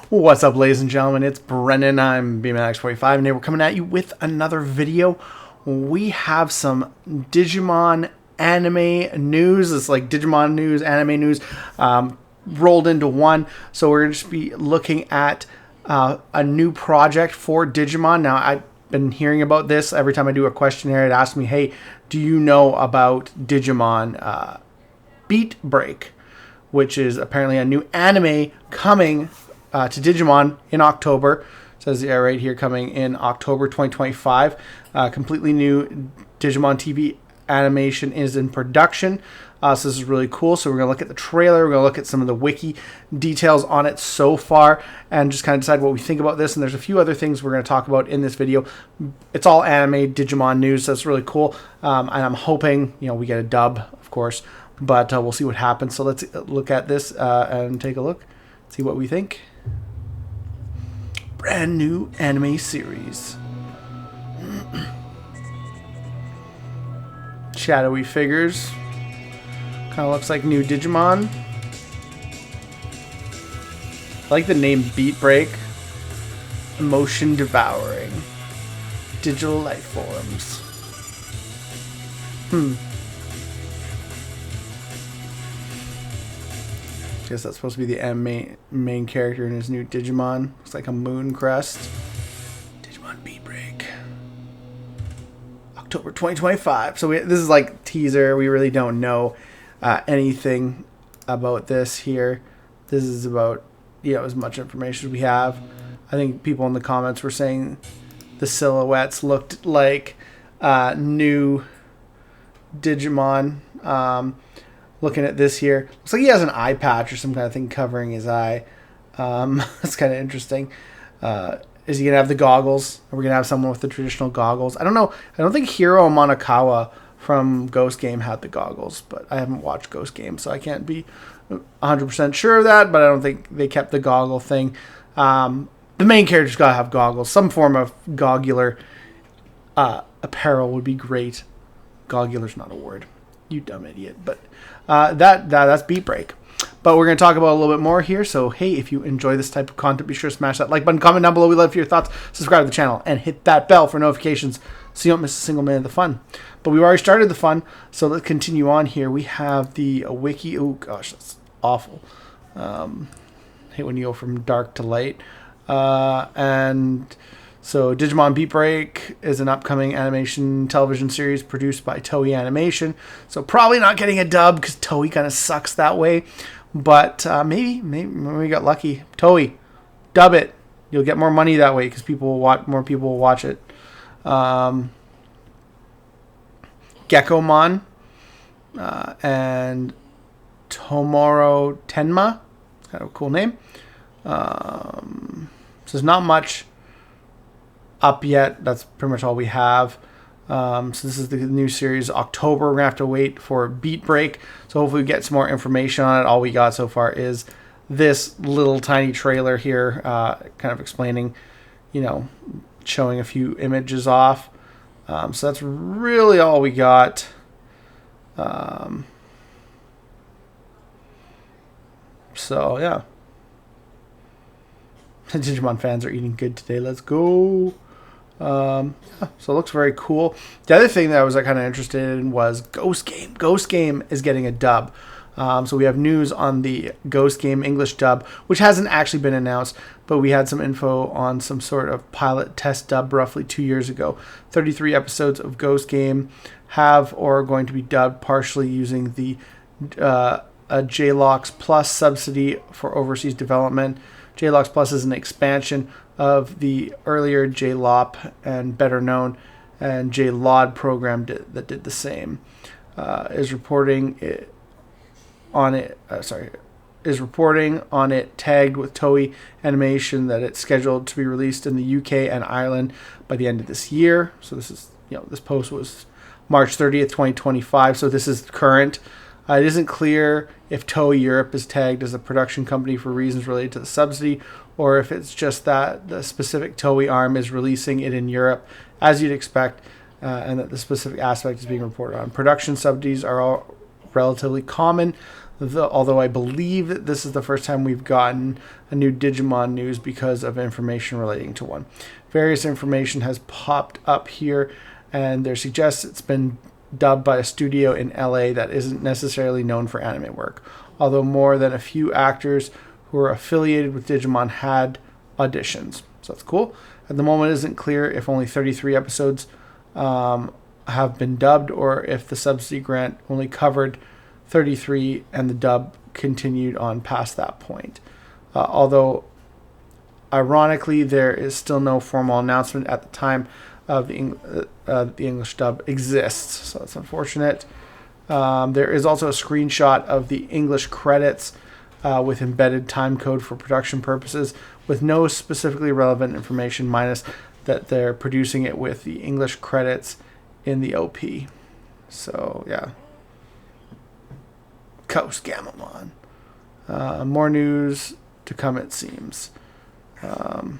What's up, ladies and gentlemen? It's Brennan. I'm BMX45, and today we're coming at you with another video. We have some Digimon anime news. It's like Digimon news, anime news, rolled into one. So we're going to just be looking at a new project for Digimon. Now, I've been hearing about this. Every time I do a questionnaire, it asks me, hey, do you know about Digimon BeatBreak, which is apparently a new anime coming to Digimon in October. It says right here, coming in October 2025. Completely new Digimon TV animation is in production. So this is really cool. So we're going to look at the trailer. We're going to look at some of the wiki details on it so far and just kind of decide what we think about this. And there's a few other things we're going to talk about in this video. It's all anime Digimon news. So that's really cool. And I'm hoping, we get a dub, of course, but we'll see what happens. So let's look at this and take a look, see what we think. Brand new anime series. Shadowy figures. Kind of looks like new Digimon. I like the name BeatBreak. Emotion devouring. Digital life forms. Guess that's supposed to be the main character in his new Digimon. Looks like a moon crest. Digimon BeatBreak. October 2025. So this is like teaser. We really don't know anything about this here. This is about as much information as we have. I think people in the comments were saying the silhouettes looked like new Digimon. Looking at this here, looks like he has an eye patch or some kind of thing covering his eye. That's kind of interesting. Is he gonna have the goggles? Are we gonna have someone with the traditional goggles? I don't know. I don't think Hiro Monokawa from Ghost Game had the goggles, but I haven't watched Ghost Game, so I can't be 100% sure of that. But I don't think they kept the goggle thing. The main character's gotta have goggles. Some form of goggular apparel would be great. Goggular's not a word. You dumb idiot. But that's BeatBreak. But we're going to talk about a little bit more here. So, hey, if you enjoy this type of content, be sure to smash that like button, comment down below. We love your thoughts. Subscribe to the channel and hit that bell for notifications so you don't miss a single minute of the fun. But we've already started the fun, so let's continue on here. We have the wiki. Oh, gosh, that's awful. Hate when you go from dark to light. And so Digimon BeatBreak is an upcoming animation television series produced by Toei Animation. So probably not getting a dub because Toei kind of sucks that way. But maybe we got lucky. Toei, dub it. You'll get more money that way because more people will watch it. Geckomon and Tomorrow Tenma. It's kind of a cool name. So there's not much up yet. That's pretty much all we have. So this is the new series, October. We're gonna have to wait for BeatBreak, so hopefully we get some more information on it. All we got so far is this little tiny trailer here, kind of explaining, showing a few images off. So that's really all we got. So yeah, Digimon fans are eating good today. Let's go. So it looks very cool. The other thing that I was kind of interested in was Ghost Game. Ghost Game is getting a dub. So we have news on the Ghost Game English dub, which hasn't actually been announced, but we had some info on some sort of pilot test dub roughly 2 years ago. 33 episodes of Ghost Game have or are going to be dubbed partially using the JLox Plus subsidy for overseas development. JLox Plus is an expansion of the earlier JLOP and better known and JLOD program that did the same. Is reporting on it tagged with Toei Animation that it's scheduled to be released in the UK and Ireland by the end of this year. So this is this post was March 30th, 2025. So this is current. It isn't clear if Toei Europe is tagged as a production company for reasons related to the subsidy, or if it's just that the specific Toei arm is releasing it in Europe, as you'd expect, and that the specific aspect is being reported on. Production subsidies are all relatively common. although I believe that this is the first time we've gotten a new Digimon news because of information relating to one. Various information has popped up here, and there suggests it's been dubbed by a studio in LA that isn't necessarily known for anime work, although more than a few actors who are affiliated with Digimon had auditions. So that's cool. At the moment, it isn't clear if only 33 episodes have been dubbed, or if the subsidy grant only covered 33 and the dub continued on past that point. Although, ironically, there is still no formal announcement at the time of the English dub exists, so that's unfortunate. There is also a screenshot of the English credits with embedded time code for production purposes, with no specifically relevant information, minus that they're producing it with the English credits in the OP. So, yeah. Coast Gamamon. More news to come, it seems. And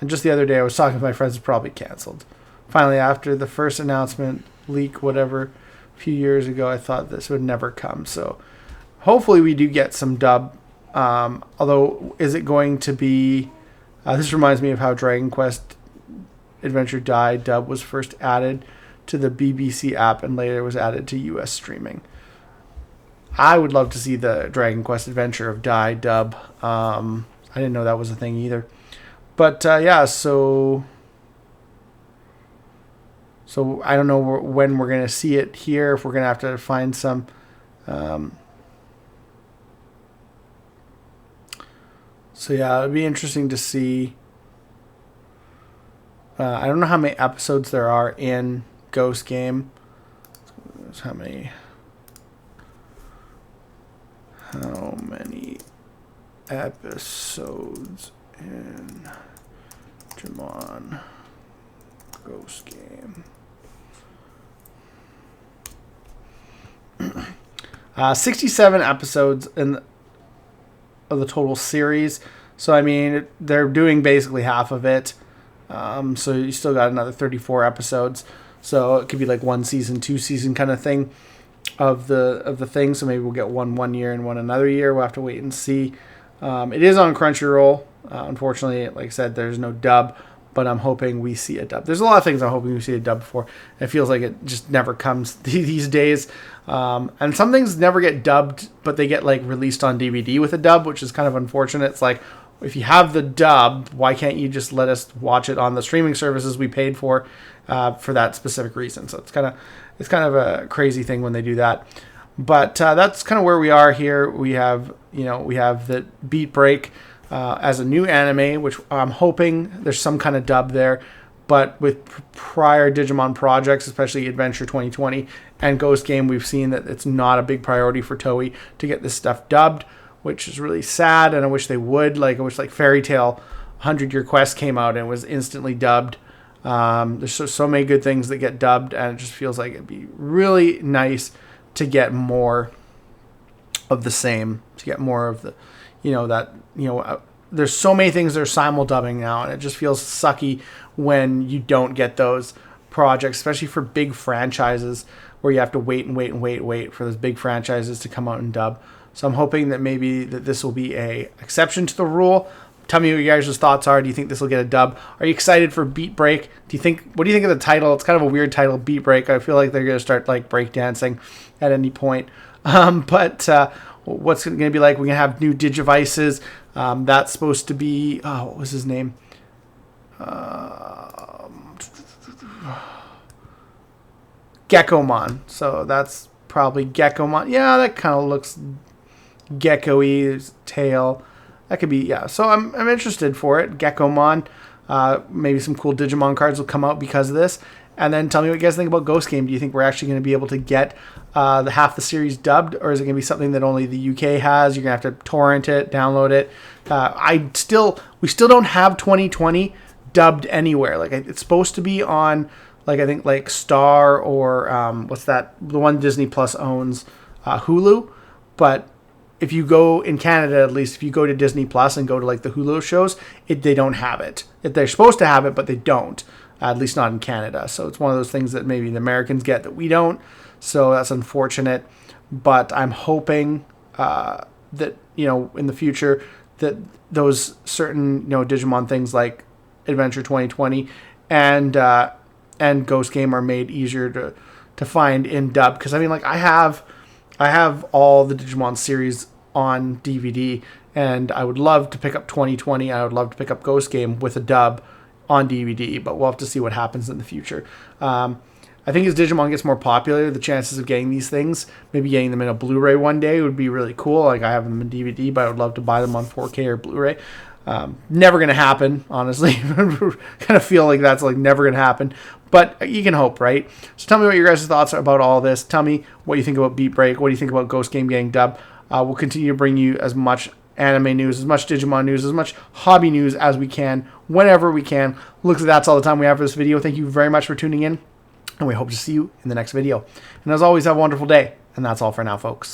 just the other day, I was talking to my friends, it's probably canceled. Finally, after the first announcement, leak, whatever, a few years ago, I thought this would never come. So hopefully we do get some dub. Although, is it going to be... this reminds me of how Dragon Quest Adventure Dai dub was first added to the BBC app and later was added to US streaming. I would love to see the Dragon Quest Adventure of Dai dub. I didn't know that was a thing either. But yeah, so I don't know when we're going to see it here, if we're going to have to find some... so yeah, it'd be interesting to see. I don't know how many episodes there are in Ghost Game. How many episodes in Digimon Ghost Game? 67 episodes of the total series. So, I mean, they're doing basically half of it. So you still got another 34 episodes. So it could be like 1 season, 2 season kind of thing of the thing. So maybe we'll get one year and one another year. We'll have to wait and see. It is on Crunchyroll. Unfortunately, like I said, there's no dub, but I'm hoping we see a dub. There's a lot of things I'm hoping we see a dub for. It feels like it just never comes these days. And some things never get dubbed, but they get like released on DVD with a dub, which is kind of unfortunate. It's like, if you have the dub, why can't you just let us watch it on the streaming services we paid for that specific reason? So it's kind of a crazy thing when they do that. But that's kind of where we are here. We have the BeatBreak as a new anime, which I'm hoping there's some kind of dub there. But with prior Digimon projects, especially Adventure 2020 and Ghost Game, we've seen that it's not a big priority for Toei to get this stuff dubbed, which is really sad, and I wish they would. Like, I wish like Fairy Tail 100 Year Quest came out and was instantly dubbed. There's so many good things that get dubbed, and it just feels like it'd be really nice to get more of the same, to get more of the, there's so many things that are simul-dubbing now, and it just feels sucky when you don't get those projects, especially for big franchises where you have to wait for those big franchises to come out and dub. So I'm hoping that maybe that this will be a exception to the rule. Tell me what your guys' thoughts are. Do you think this will get a dub? Are you excited for BeatBreak? What do you think of the title? It's kind of a weird title, BeatBreak. I feel like they're going to start like breakdancing at any point. But what's it going to be like? We're going to have new Digivices. That's supposed to be, what was his name? Geckomon. So that's probably Geckomon. Yeah, that kind of looks gecko-y, tail. That could be, yeah. So I'm interested for it. Geckomon. Maybe some cool Digimon cards will come out because of this. And then tell me what you guys think about Ghost Game. Do you think we're actually going to be able to get the half the series dubbed, or is it going to be something that only the UK has? You're going to have to torrent it, download it. We still don't have 2020 dubbed anywhere. Like, it's supposed to be on, like, I think like Star or what's that? The one Disney Plus owns, Hulu. But if you go in Canada, at least if you go to Disney Plus and go to like the Hulu shows, they don't have it. They're supposed to have it, but they don't. At least not in Canada. So it's one of those things that maybe the Americans get that we don't. So that's unfortunate. But I'm hoping that, in the future, that those certain, Digimon things like Adventure 2020 and Ghost Game are made easier to find in dub. Because I have all the Digimon series on DVD, and I would love to pick up 2020. I would love to pick up Ghost Game with a dub on DVD, but we'll have to see what happens in the future. I think as Digimon gets more popular, the chances of getting these things, maybe getting them in a Blu-ray one day, would be really cool. Like, I have them in DVD, but I would love to buy them on 4K or Blu-ray. Never going to happen, honestly. Kind of feel like that's never going to happen, but you can hope, right? So tell me what your guys' thoughts are about all this. Tell me what you think about BeatBreak. What do you think about Ghost Game getting dubbed? We'll continue to bring you as much anime news, as much Digimon news, as much hobby news as we can, whenever we can. Looks like that's all the time we have for this video. Thank you very much for tuning in, and we hope to see you in the next video. And as always, have a wonderful day. And that's all for now, folks.